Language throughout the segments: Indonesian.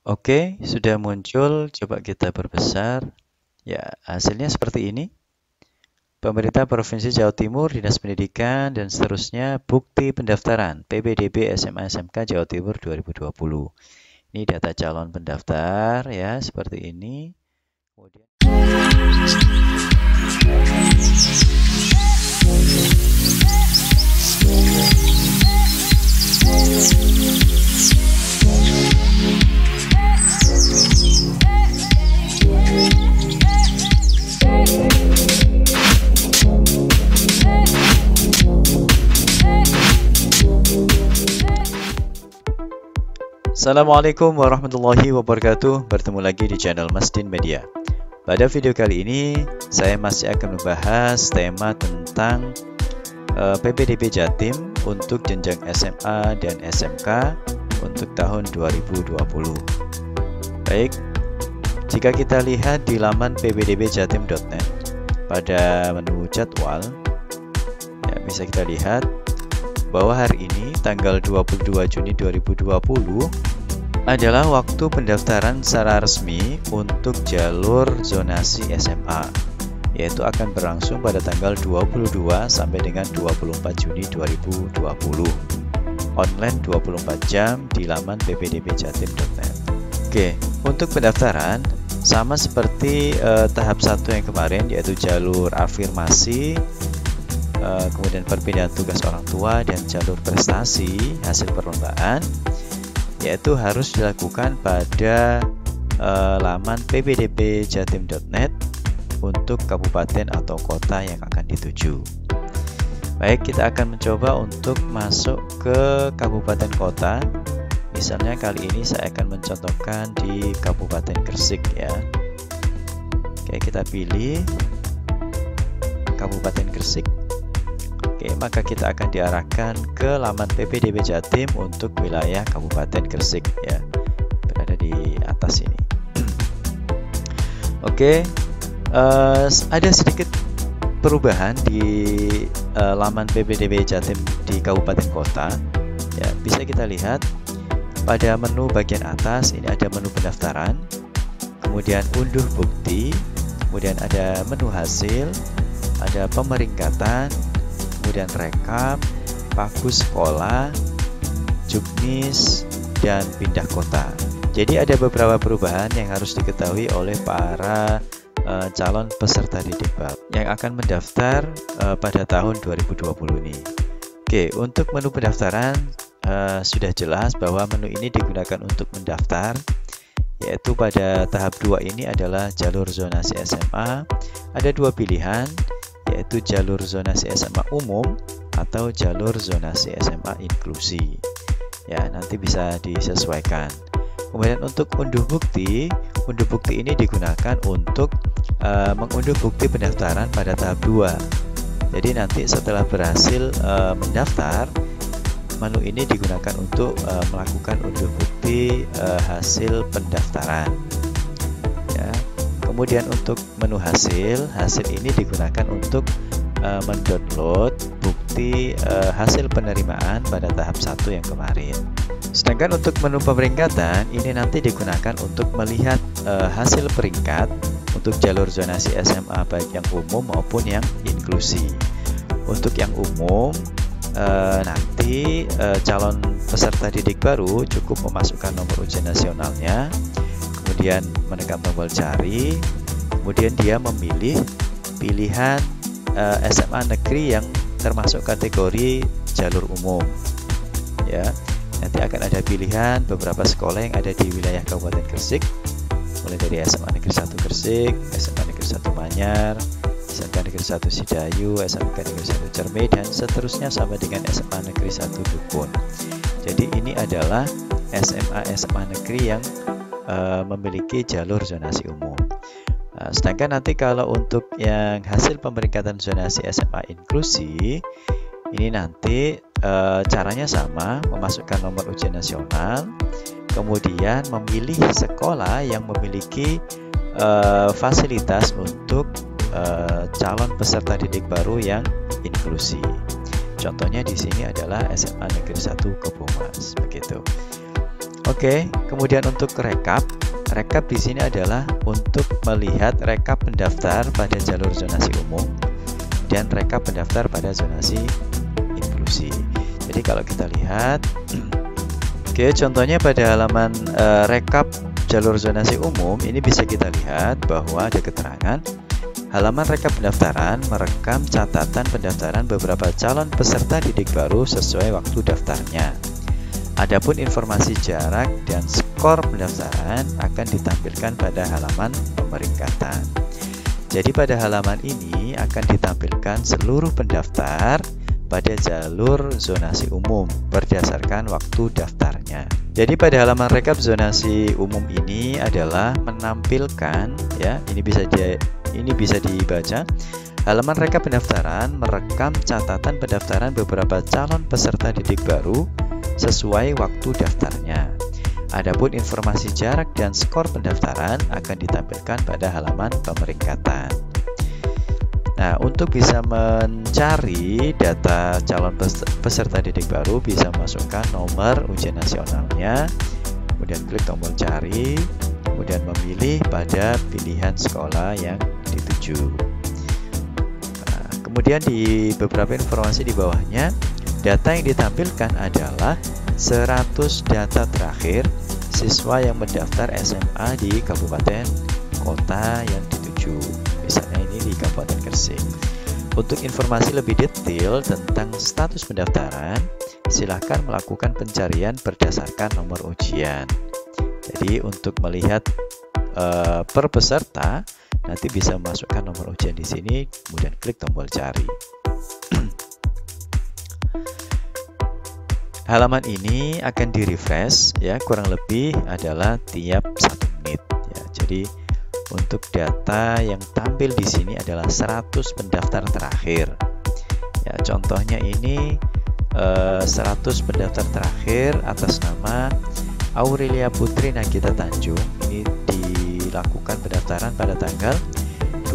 Oke, sudah muncul. Coba kita perbesar. Ya, hasilnya seperti ini. Pemerintah Provinsi Jawa Timur, Dinas Pendidikan, dan seterusnya, bukti pendaftaran PPDB SMA SMK Jawa Timur 2020. Ini data calon pendaftar ya, seperti ini. Kemudian Assalamualaikum warahmatullahi wabarakatuh. Bertemu lagi di channel Masdin Media. Pada video kali ini, saya masih akan membahas tema tentang PPDB Jatim untuk jenjang SMA dan SMK untuk tahun 2020. Baik, jika kita lihat di laman ppdbjatim.net pada menu jadwal, ya, bisa kita lihat bahwa hari ini tanggal 22 Juni 2020 adalah waktu pendaftaran secara resmi untuk jalur zonasi SMA, yaitu akan berlangsung pada tanggal 22 sampai dengan 24 Juni 2020. Online 24 jam di laman ppdbjatim.net. Oke, untuk pendaftaran sama seperti tahap 1 yang kemarin, yaitu jalur afirmasi, kemudian perpindahan tugas orang tua, dan jalur prestasi hasil perlombaan, yaitu harus dilakukan pada laman ppdbjatim.net untuk kabupaten atau kota yang akan dituju. Baik, kita akan mencoba untuk masuk ke kabupaten kota. Misalnya kali ini saya akan mencontohkan di Kabupaten Gresik ya. Oke, kita pilih Kabupaten Gresik. Oke, maka kita akan diarahkan ke laman PPDB Jatim untuk wilayah Kabupaten Gresik ya, berada di atas ini. Oke, ada sedikit perubahan di laman PPDB Jatim di Kabupaten Kota. Ya, bisa kita lihat pada menu bagian atas ini ada menu pendaftaran, kemudian unduh bukti, kemudian ada menu hasil, ada pemeringkatan, kemudian rekap, pagu sekolah, juknis, dan pindah kota. Jadi ada beberapa perubahan yang harus diketahui oleh para calon peserta didik baru yang akan mendaftar pada tahun 2020 ini. Oke, untuk menu pendaftaran sudah jelas bahwa menu ini digunakan untuk mendaftar, yaitu pada tahap 2 ini adalah jalur zonasi SMA. Ada dua pilihan, yaitu jalur zonasi SMA umum atau jalur zonasi SMA inklusi. Ya, nanti bisa disesuaikan. Kemudian untuk unduh bukti ini digunakan untuk mengunduh bukti pendaftaran pada tahap 2. Jadi nanti setelah berhasil mendaftar, menu ini digunakan untuk melakukan unduh bukti hasil pendaftaran. Ya. Kemudian untuk menu hasil ini digunakan untuk mendownload bukti hasil penerimaan pada tahap 1 yang kemarin. Sedangkan untuk menu pemeringkatan ini nanti digunakan untuk melihat hasil peringkat untuk jalur zonasi SMA baik yang umum maupun yang inklusi. Untuk yang umum nanti calon peserta didik baru cukup memasukkan nomor ujian nasionalnya, kemudian menekan tombol cari, kemudian dia memilih pilihan SMA negeri yang termasuk kategori jalur umum. Ya, nanti akan ada pilihan beberapa sekolah yang ada di wilayah Kabupaten Gresik, mulai dari SMA Negeri 1 Gresik, SMA Negeri 1 Manyar, SMK Negeri 1 Sidayu, SMK Negeri 1 Cerme, dan seterusnya sampai dengan SMA Negeri 1 Dukun. Jadi ini adalah SMA negeri yang memiliki jalur zonasi umum. Sedangkan nanti kalau untuk yang hasil pemeringkatan zonasi SMA inklusi, ini nanti caranya sama, memasukkan nomor ujian nasional, kemudian memilih sekolah yang memiliki fasilitas untuk calon peserta didik baru yang inklusi. Contohnya di sini adalah SMA Negeri 1 Kebomas, begitu. Oke, kemudian untuk rekap di sini adalah untuk melihat rekap pendaftar pada jalur zonasi umum dan rekap pendaftar pada zonasi inklusi. Jadi kalau kita lihat, oke, contohnya pada halaman rekap jalur zonasi umum ini bisa kita lihat bahwa ada keterangan halaman rekap pendaftaran merekam catatan pendaftaran beberapa calon peserta didik baru sesuai waktu daftarnya. Adapun informasi jarak dan skor pendaftaran akan ditampilkan pada halaman pemeringkatan. Jadi pada halaman ini akan ditampilkan seluruh pendaftar pada jalur zonasi umum berdasarkan waktu daftarnya. Jadi pada halaman rekap zonasi umum ini adalah menampilkan, ya, ini bisa dibaca. Halaman rekap pendaftaran merekam catatan pendaftaran beberapa calon peserta didik baru sesuai waktu daftarnya. Adapun informasi jarak dan skor pendaftaran akan ditampilkan pada halaman pemeringkatan. Nah, untuk bisa mencari data calon peserta didik baru, bisa masukkan nomor ujian nasionalnya, kemudian klik tombol cari, kemudian memilih pada pilihan sekolah yang dituju. Nah, kemudian di beberapa informasi di bawahnya, data yang ditampilkan adalah 100 data terakhir siswa yang mendaftar SMA di kabupaten kota yang dituju. Misalnya ini di Kabupaten Gresik. Untuk informasi lebih detail tentang status pendaftaran, silakan melakukan pencarian berdasarkan nomor ujian. Jadi untuk melihat per peserta, nanti bisa memasukkan nomor ujian di sini, kemudian klik tombol cari. Halaman ini akan di-refresh, ya, kurang lebih adalah tiap 1 menit, ya. Jadi untuk data yang tampil di sini adalah 100 pendaftar terakhir. Ya, contohnya ini 100 pendaftar terakhir atas nama Aurelia Putri Nagita Tanjung. Ini dilakukan pendaftaran pada tanggal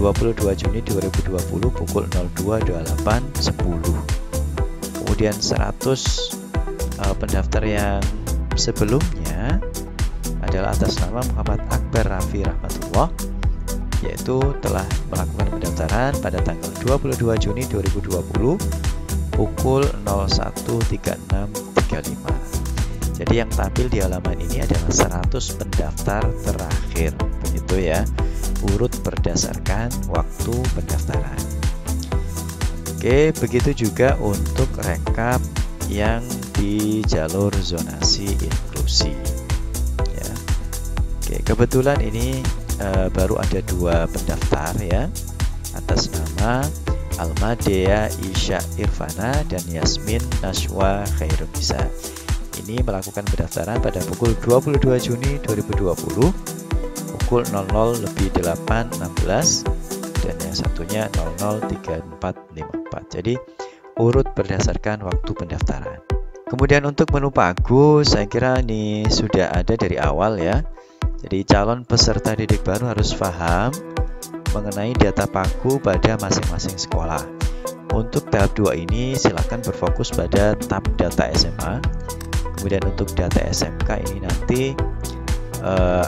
22 Juni 2020 pukul 02.28.10. Kemudian 100 pendaftar yang sebelumnya adalah atas nama Muhammad Akbar Raffi Rahmatullah, yaitu telah melakukan pendaftaran pada tanggal 22 Juni 2020 pukul 01.36.35. Jadi yang tampil di halaman ini adalah 100 pendaftar terakhir, begitu ya, urut berdasarkan waktu pendaftaran. Oke, begitu juga untuk rekap yang di jalur zonasi inklusi, ya. Oke, kebetulan ini baru ada 2 pendaftar, ya, atas nama Almadea Isya Irfana dan Yasmin Nashwa Khairunisa. Ini melakukan pendaftaran pada pukul 22 Juni 2020 pukul 00.08.16 dan yang satunya 00.34.54. Jadi urut berdasarkan waktu pendaftaran. Kemudian untuk menu pagu, saya kira ini sudah ada dari awal, ya. Jadi calon peserta didik baru harus paham mengenai data pagu pada masing-masing sekolah. Untuk tahap 2 ini silakan berfokus pada tab data SMA. Kemudian untuk data SMK ini nanti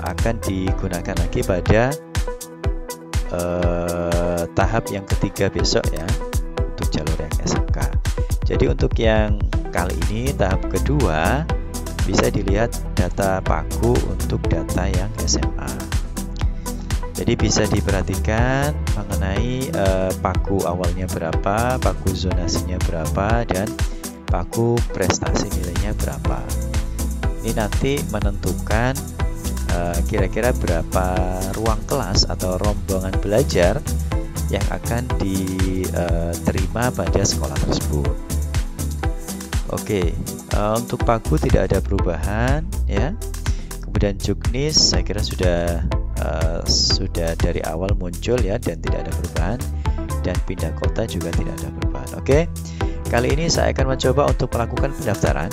akan digunakan lagi pada tahap yang ketiga besok, ya, untuk jalur yang SMK. Jadi untuk yang kali ini tahap kedua bisa dilihat data pagu untuk data yang SMA. Jadi bisa diperhatikan mengenai pagu awalnya berapa, pagu zonasinya berapa, dan pagu prestasi nilainya berapa. Ini nanti menentukan kira-kira berapa ruang kelas atau rombongan belajar yang akan diterima pada sekolah tersebut. Oke, untuk pagu tidak ada perubahan, ya. Kemudian juknis saya kira sudah dari awal muncul, ya, dan tidak ada perubahan, dan pindah kota juga tidak ada perubahan. Oke, kali ini saya akan mencoba untuk melakukan pendaftaran,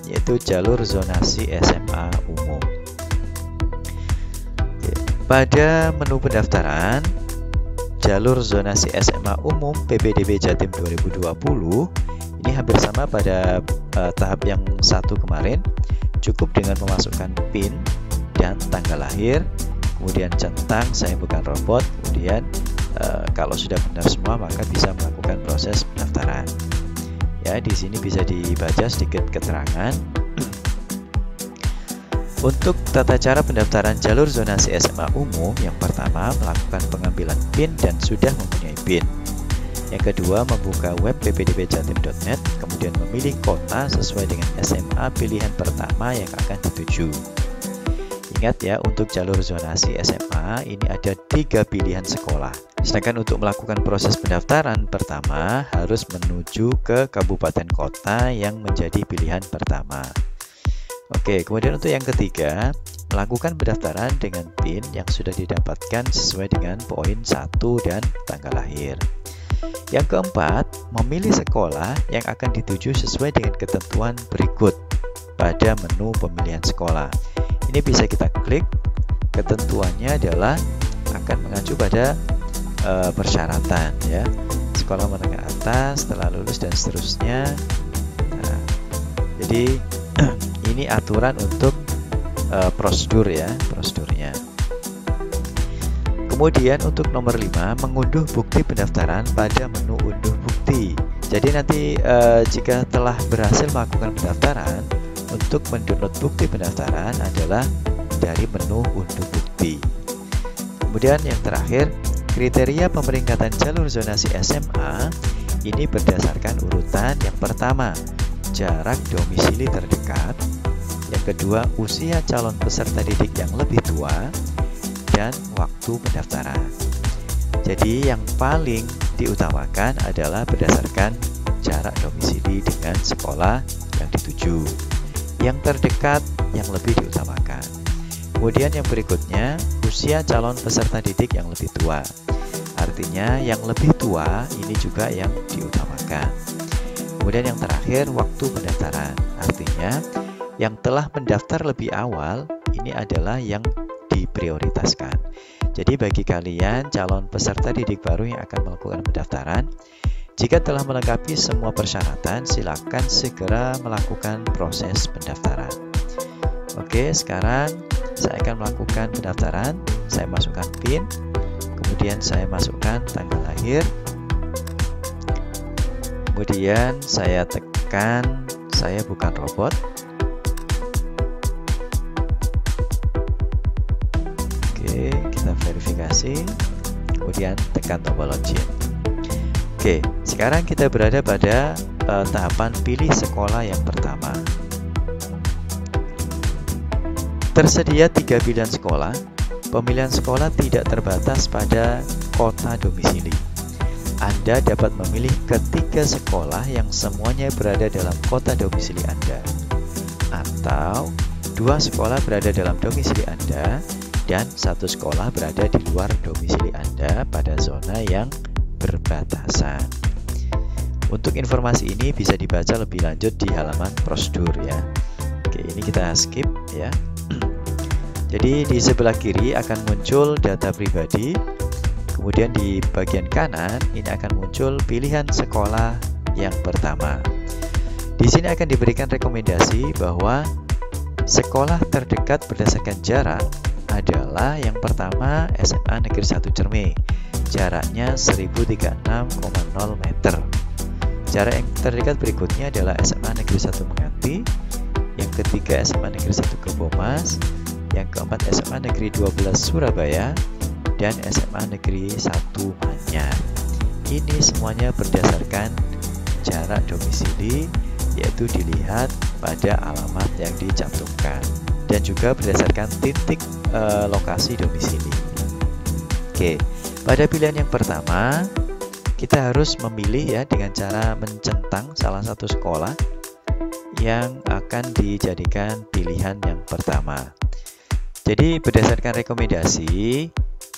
yaitu jalur zonasi SMA umum. Oke, pada menu pendaftaran jalur zonasi SMA umum PPDB Jatim 2020 ini hampir sama pada tahap yang satu kemarin. cukup dengan memasukkan PIN dan tanggal lahir, kemudian centang saya bukan robot, kemudian kalau sudah benar semua maka bisa melakukan proses pendaftaran. Ya, di sini bisa dibaca sedikit keterangan. Untuk tata cara pendaftaran jalur zonasi SMA umum, yang pertama melakukan pengambilan PIN dan sudah mempunyai PIN. Yang kedua, membuka web ppdbjatim.net, kemudian memilih kota sesuai dengan SMA pilihan pertama yang akan dituju. Ingat ya, untuk jalur zonasi SMA ini ada 3 pilihan sekolah. Sedangkan untuk melakukan proses pendaftaran pertama harus menuju ke kabupaten kota yang menjadi pilihan pertama. Oke, kemudian untuk yang ketiga, melakukan pendaftaran dengan PIN yang sudah didapatkan sesuai dengan poin 1 dan tanggal lahir. Yang keempat, memilih sekolah yang akan dituju sesuai dengan ketentuan berikut pada menu pemilihan sekolah. Ini bisa kita klik, ketentuannya adalah akan mengacu pada persyaratan ya, sekolah menengah atas, setelah lulus dan seterusnya. Nah, jadi ini aturan untuk prosedur ya, prosedurnya. Kemudian untuk nomor 5, mengunduh bukti pendaftaran pada menu unduh bukti. Jadi nanti jika telah berhasil melakukan pendaftaran, untuk mendownload bukti pendaftaran adalah dari menu unduh bukti. Kemudian yang terakhir, kriteria pemeringkatan jalur zonasi SMA ini berdasarkan urutan. Yang pertama, jarak domisili terdekat. Yang kedua, usia calon peserta didik yang lebih tua, dan waktu pendaftaran. Jadi yang paling diutamakan adalah berdasarkan jarak domisili dengan sekolah yang dituju. Yang terdekat yang lebih diutamakan. Kemudian yang berikutnya, usia calon peserta didik yang lebih tua. Artinya yang lebih tua ini juga yang diutamakan. Kemudian yang terakhir, waktu pendaftaran. Artinya yang telah mendaftar lebih awal ini adalah yang diprioritaskan. Jadi bagi kalian calon peserta didik baru yang akan melakukan pendaftaran, jika telah melengkapi semua persyaratan, silakan segera melakukan proses pendaftaran. Oke, sekarang saya akan melakukan pendaftaran. Saya masukkan PIN, kemudian saya masukkan tanggal lahir, kemudian saya tekan saya bukan robot. Oke, kita verifikasi, kemudian tekan tombol login. Oke, sekarang kita berada pada tahapan pilih sekolah yang pertama. Tersedia 3 pilihan sekolah. Pemilihan sekolah tidak terbatas pada kota domisili. Anda dapat memilih ketiga sekolah yang semuanya berada dalam kota domisili Anda, atau 2 sekolah berada dalam domisili Anda dan 1 sekolah berada di luar domisili Anda pada zona yang berbatasan. Untuk informasi ini bisa dibaca lebih lanjut di halaman prosedur ya. Oke, ini kita skip ya. Jadi di sebelah kiri akan muncul data pribadi. Kemudian di bagian kanan ini akan muncul pilihan sekolah yang pertama. Di sini akan diberikan rekomendasi bahwa sekolah terdekat berdasarkan jarak adalah yang pertama SMA Negeri 1 Cerme. Jaraknya 1036,0 meter. Jarak yang terdekat berikutnya adalah SMA Negeri 1 Menganti. Yang ketiga SMA Negeri 1 Kebomas. Yang keempat SMA Negeri 12 Surabaya. Dan SMA Negeri 1 Manyar. Ini semuanya berdasarkan jarak domisili, yaitu dilihat pada alamat yang dicantumkan, dan juga berdasarkan titik lokasi domisili. Oke, pada pilihan yang pertama kita harus memilih ya dengan cara mencentang salah satu sekolah yang akan dijadikan pilihan yang pertama. Jadi berdasarkan rekomendasi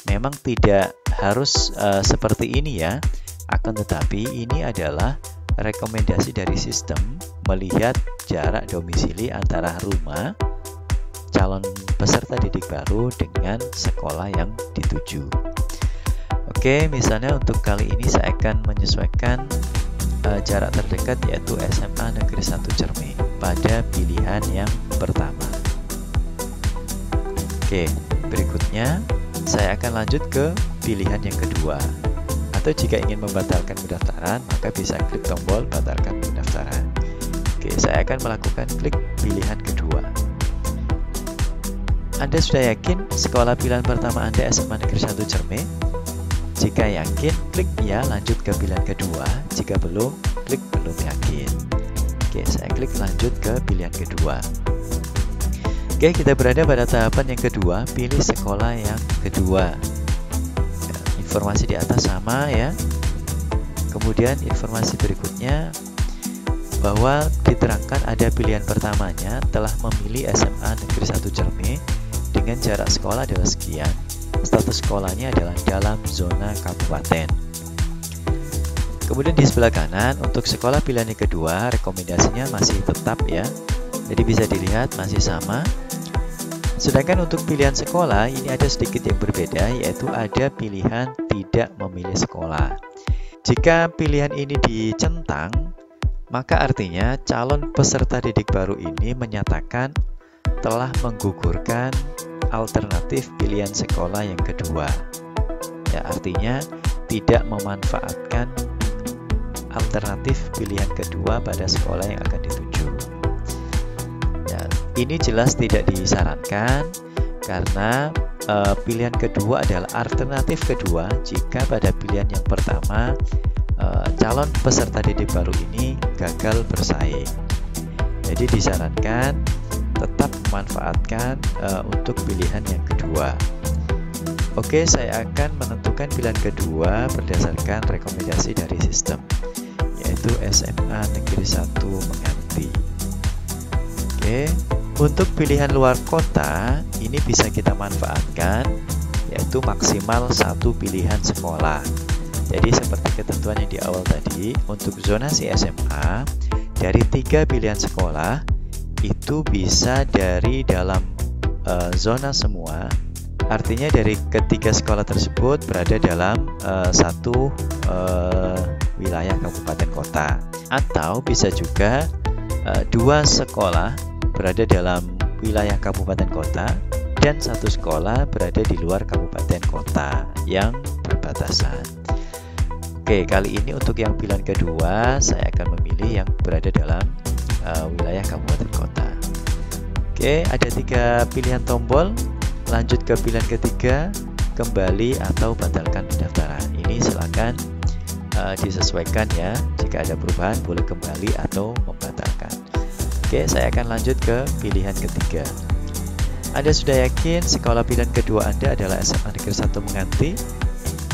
memang tidak harus seperti ini ya, akan tetapi ini adalah rekomendasi dari sistem melihat jarak domisili antara rumah calon peserta didik baru dengan sekolah yang dituju. Oke, misalnya untuk kali ini saya akan menyesuaikan jarak terdekat yaitu SMA Negeri 1 Cerme. pada pilihan yang pertama. Oke, berikutnya saya akan lanjut ke pilihan yang kedua. Atau jika ingin membatalkan pendaftaran, maka bisa klik tombol batalkan pendaftaran. Oke, saya akan melakukan klik pilihan kedua. Anda sudah yakin sekolah pilihan pertama Anda SMA Negeri 1 Cerme? Jika yakin, klik ya lanjut ke pilihan kedua. Jika belum, klik belum yakin. Oke, saya klik lanjut ke pilihan kedua. Oke, kita berada pada tahapan yang kedua, pilih sekolah yang kedua. Ya, informasi di atas sama ya. Kemudian informasi berikutnya bahwa diterangkan ada pilihan pertamanya telah memilih SMA Negeri 1 Cerme dengan jarak sekolah adalah sekian. Status sekolahnya adalah dalam zona kabupaten. Kemudian di sebelah kanan untuk sekolah pilihan yang kedua rekomendasinya masih tetap ya. Jadi bisa dilihat masih sama. Sedangkan untuk pilihan sekolah ini ada sedikit yang berbeda, yaitu ada pilihan tidak memilih sekolah. Jika pilihan ini dicentang, maka artinya calon peserta didik baru ini menyatakan telah menggugurkan alternatif pilihan sekolah yang kedua. Ya, artinya tidak memanfaatkan alternatif pilihan kedua pada sekolah yang akan dituju. Ya, ini jelas tidak disarankan karena pilihan kedua adalah alternatif kedua jika pada pilihan yang pertama calon peserta didik baru ini gagal bersaing. Jadi disarankan tetap memanfaatkan untuk pilihan yang kedua. Oke, saya akan menentukan pilihan kedua berdasarkan rekomendasi dari sistem, yaitu SMA Negeri 1 Menganti. Oke, untuk pilihan luar kota ini bisa kita manfaatkan, yaitu maksimal 1 pilihan sekolah. Jadi seperti ketentuan yang di awal tadi, untuk zonasi SMA dari 3 pilihan sekolah itu bisa dari dalam zona semua. Artinya dari ketiga sekolah tersebut berada dalam satu wilayah kabupaten kota. Atau bisa juga 2 sekolah berada dalam wilayah kabupaten kota dan 1 sekolah berada di luar kabupaten kota yang berbatasan. Oke, kali ini untuk yang pilihan kedua saya akan memilih yang berada dalam wilayah kabupaten kota. Oke, ada 3 pilihan tombol. Lanjut ke pilihan ketiga, kembali atau batalkan pendaftaran. Ini silakan disesuaikan ya. Jika ada perubahan boleh kembali atau membatalkan. Oke, saya akan lanjut ke pilihan ketiga. Anda sudah yakin sekolah pilihan kedua Anda adalah SMA Negeri 1 Menganti?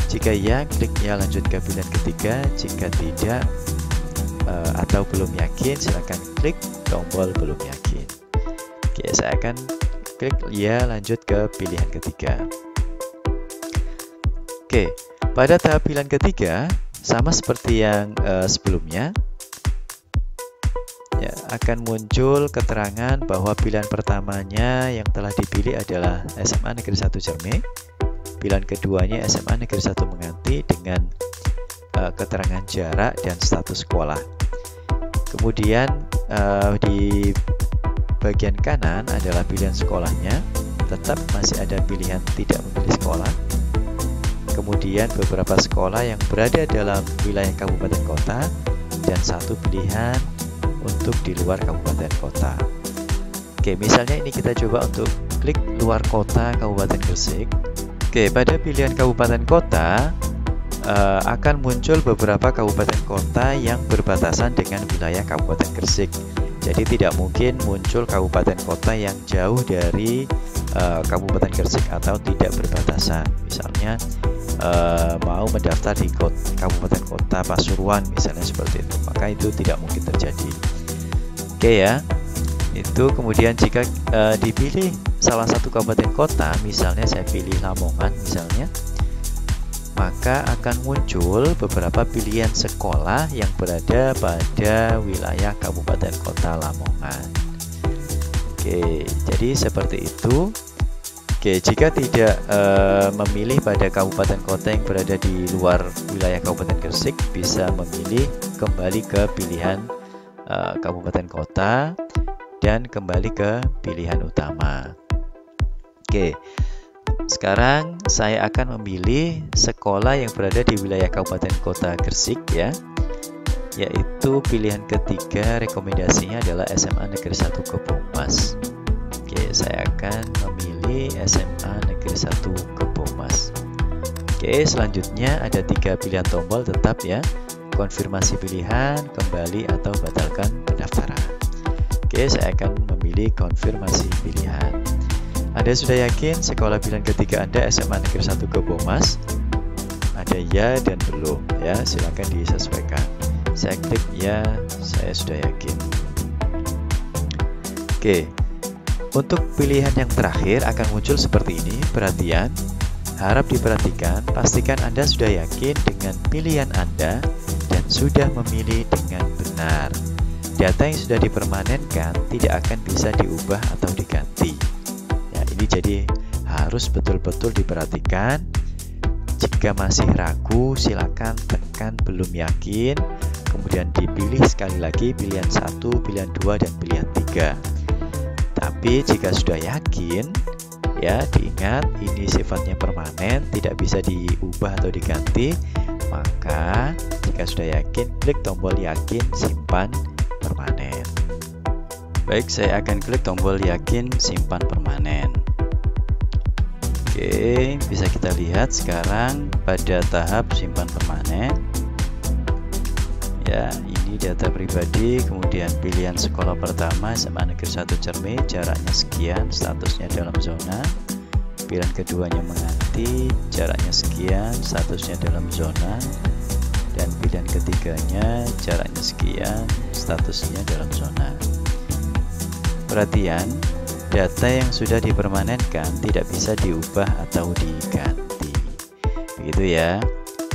Jika ya, klik ya lanjut ke pilihan ketiga. Jika tidak atau belum yakin, silakan klik tombol belum yakin. Oke, saya akan klik ya lanjut ke pilihan ketiga. Oke, pada tahap pilihan ketiga sama seperti yang sebelumnya ya, akan muncul keterangan bahwa pilihan pertamanya yang telah dipilih adalah SMA Negeri 1 Cerme. Pilihan keduanya SMA Negeri 1 Menganti dengan keterangan jarak dan status sekolah. Kemudian di bagian kanan adalah pilihan sekolahnya, tetap masih ada pilihan tidak memilih sekolah. Kemudian beberapa sekolah yang berada dalam wilayah kabupaten kota dan 1 pilihan untuk di luar kabupaten kota. Oke, misalnya ini kita coba untuk klik luar kota Kabupaten Gresik. Oke, pada pilihan kabupaten kota akan muncul beberapa kabupaten kota yang berbatasan dengan wilayah Kabupaten Gresik. Jadi tidak mungkin muncul kabupaten kota yang jauh dari Kabupaten Gresik atau tidak berbatasan. Misalnya mau mendaftar di Kabupaten Kota Pasuruan misalnya seperti itu, maka itu tidak mungkin terjadi. Oke ya, itu kemudian jika dipilih salah satu kabupaten kota, misalnya saya pilih Lamongan misalnya, maka akan muncul beberapa pilihan sekolah yang berada pada wilayah Kabupaten Kota Lamongan. Oke, jadi seperti itu. Oke, jika tidak memilih pada kabupaten kota yang berada di luar wilayah Kabupaten Gresik, bisa memilih kembali ke pilihan kabupaten kota dan kembali ke pilihan utama. Oke, sekarang saya akan memilih sekolah yang berada di wilayah Kabupaten Kota Gresik ya, yaitu pilihan ketiga rekomendasinya adalah SMA Negeri 1 Kebomas. Oke, saya akan memilih SMA Negeri 1 Kebomas. Oke, selanjutnya ada 3 pilihan tombol tetap ya, konfirmasi pilihan, kembali atau batalkan pendaftaran. Oke, saya akan memilih konfirmasi pilihan. Anda sudah yakin sekolah pilihan ketiga Anda SMA Negeri 1 Kebomas? Ada ya dan belum ya, silakan disesuaikan. Saya klik ya, saya sudah yakin. Oke, untuk pilihan yang terakhir akan muncul seperti ini. Perhatian, harap diperhatikan, pastikan Anda sudah yakin dengan pilihan Anda dan sudah memilih dengan benar. Data yang sudah dipermanenkan tidak akan bisa diubah atau diganti. Ini jadi harus betul-betul diperhatikan. Jika masih ragu, silakan tekan belum yakin, kemudian dipilih sekali lagi pilihan 1, pilihan 2, dan pilihan 3. Tapi jika sudah yakin, ya diingat ini sifatnya permanen, tidak bisa diubah atau diganti. Maka jika sudah yakin, klik tombol yakin simpan permanen. Baik, saya akan klik tombol yakin simpan permanen. Oke, bisa kita lihat sekarang pada tahap simpan permanen. Ya, ini data pribadi, kemudian pilihan sekolah pertama SMA Negeri 1 Cerme, jaraknya sekian, statusnya dalam zona. Pilihan keduanya menganti, jaraknya sekian, statusnya dalam zona. Dan pilihan ketiganya jaraknya sekian, statusnya dalam zona. Perhatian, data yang sudah dipermanenkan tidak bisa diubah atau diganti. Begitu ya.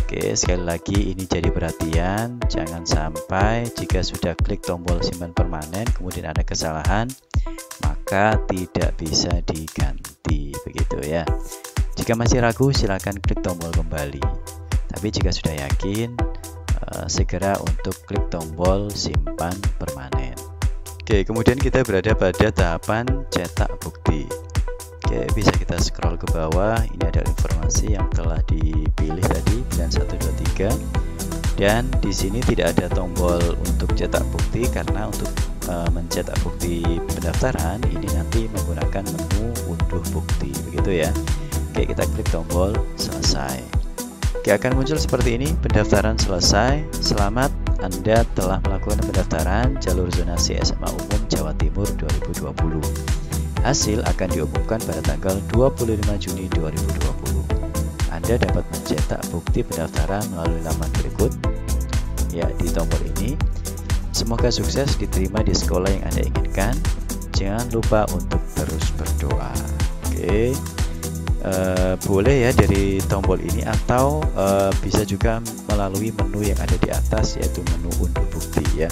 Oke, sekali lagi ini jadi perhatian, jangan sampai jika sudah klik tombol simpan permanen kemudian ada kesalahan, maka tidak bisa diganti. Begitu ya. Jika masih ragu, silakan klik tombol kembali. Tapi jika sudah yakin, segera untuk klik tombol simpan permanen. Oke, kemudian kita berada pada tahapan cetak bukti. Oke, bisa kita scroll ke bawah. Ini ada informasi yang telah dipilih tadi, pilihan 1, 2, 3. Dan di sini tidak ada tombol untuk cetak bukti karena untuk mencetak bukti pendaftaran ini nanti menggunakan menu unduh bukti. Begitu ya. Oke, kita klik tombol selesai. Oke, akan muncul seperti ini, pendaftaran selesai. Selamat, Anda telah melakukan pendaftaran jalur zonasi SMA Umum Jawa Timur 2020. Hasil akan diumumkan pada tanggal 25 Juni 2020. Anda dapat mencetak bukti pendaftaran melalui laman berikut. Ya, di tombol ini. Semoga sukses diterima di sekolah yang Anda inginkan. Jangan lupa untuk terus berdoa. Oke. Boleh ya dari tombol ini atau bisa juga melalui menu yang ada di atas, yaitu menu unduh bukti ya.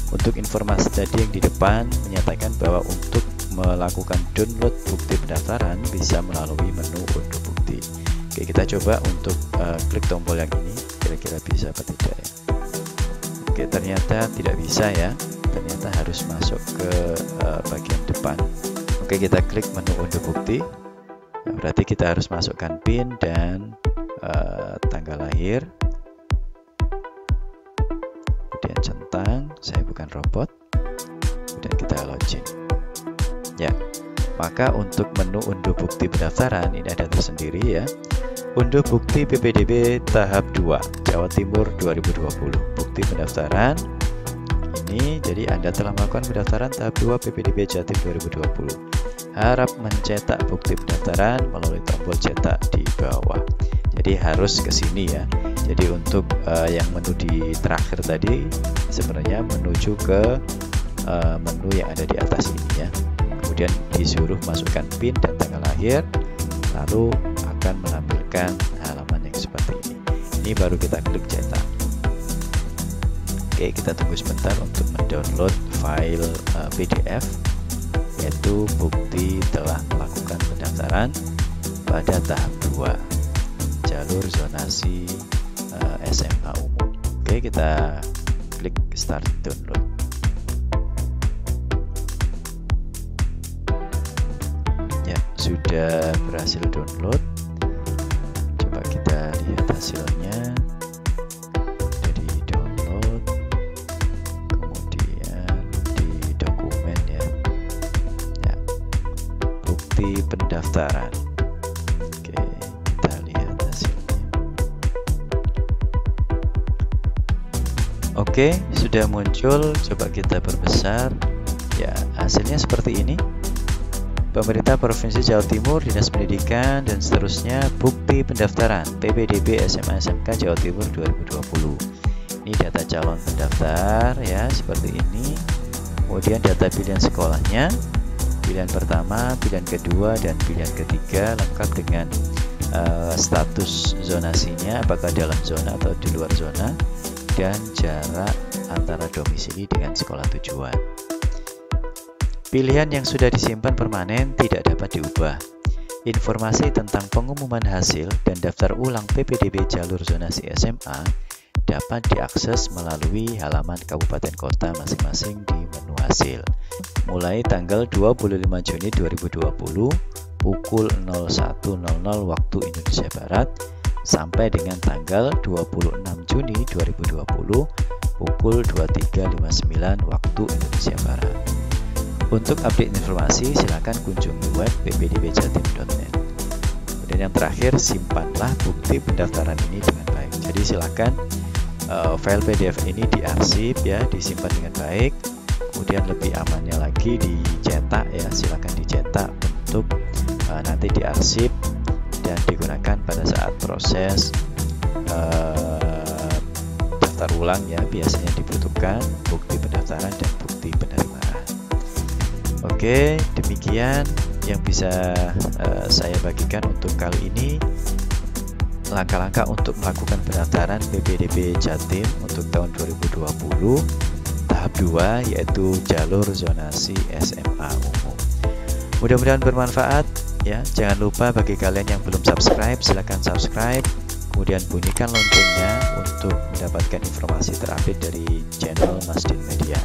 Untuk informasi tadi yang di depan menyatakan bahwa untuk melakukan download bukti pendaftaran bisa melalui menu unduh bukti. Oke, kita coba untuk klik tombol yang ini, kira-kira bisa apa tidak ya. Oke, ternyata tidak bisa ya, ternyata harus masuk ke bagian depan. Oke, kita klik menu unduh bukti. Berarti kita harus masukkan PIN dan tanggal lahir. Kemudian centang, saya bukan robot. Kemudian kita login. Ya, maka untuk menu unduh bukti pendaftaran ini ada tersendiri ya. Unduh bukti PPDB tahap 2 Jawa Timur 2020. Bukti pendaftaran. Ini jadi Anda telah melakukan pendaftaran tahap 2 PPDB Jatim 2020. Harap mencetak bukti pendaftaran melalui tombol cetak di bawah. Jadi harus ke sini ya. Jadi untuk yang menu di terakhir tadi sebenarnya menuju ke menu yang ada di atas ini ya. Kemudian disuruh masukkan PIN dan tanggal lahir, lalu akan menampilkan halaman yang seperti ini. Ini baru kita klik cetak. Oke, kita tunggu sebentar untuk mendownload file PDF, yaitu bukti telah melakukan pendaftaran pada tahap 2 jalur zonasi SMA umum. Oke, kita klik start download. sudah berhasil download. Coba kita lihat hasilnya. Jadi download, kemudian di dokumen ya, bukti pendaftaran. Oke, kita lihat hasilnya. Oke, sudah muncul. Coba kita perbesar. Ya, hasilnya seperti ini. Pemerintah Provinsi Jawa Timur, Dinas Pendidikan, dan seterusnya, bukti pendaftaran PPDB SMA SMK Jawa Timur 2020. Ini data calon pendaftar ya, seperti ini. Kemudian data pilihan sekolahnya, pilihan pertama, pilihan kedua, dan pilihan ketiga, lengkap dengan status zonasinya, apakah dalam zona atau di luar zona, dan jarak antara domisili dengan sekolah tujuan. Pilihan yang sudah disimpan permanen tidak dapat diubah. Informasi tentang pengumuman hasil dan daftar ulang PPDB jalur zonasi SMA dapat diakses melalui halaman kabupaten kota masing-masing di menu hasil. Mulai tanggal 25 Juni 2020 pukul 01.00 waktu Indonesia Barat sampai dengan tanggal 26 Juni 2020 pukul 23.59 waktu Indonesia Barat. Untuk update informasi, silakan kunjungi web ppdbjatim.net. Kemudian yang terakhir, simpanlah bukti pendaftaran ini dengan baik. Jadi silakan file PDF ini diarsip ya, disimpan dengan baik. Kemudian lebih amannya lagi dicetak ya, silakan dicetak untuk nanti diarsip dan digunakan pada saat proses daftar ulang ya, biasanya dibutuhkan bukti pendaftaran dan bukti penerimaan. Oke, demikian yang bisa saya bagikan untuk kali ini. Langkah-langkah untuk melakukan pendaftaran PPDB Jatim untuk tahun 2020 tahap 2, yaitu jalur zonasi SMA umum. Mudah-mudahan bermanfaat ya. Jangan lupa bagi kalian yang belum subscribe, silakan subscribe, kemudian bunyikan loncengnya untuk mendapatkan informasi terupdate dari channel Masdin Media.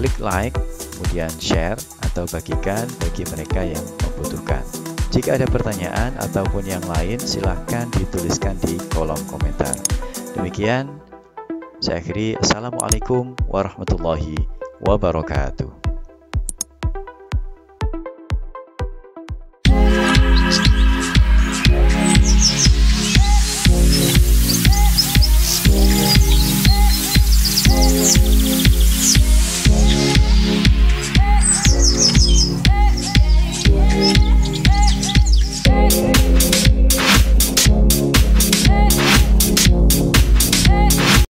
Klik like, kemudian share atau bagikan bagi mereka yang membutuhkan. Jika ada pertanyaan ataupun yang lain, silakan dituliskan di kolom komentar. Demikian, saya akhiri. Assalamualaikum warahmatullahi wabarakatuh.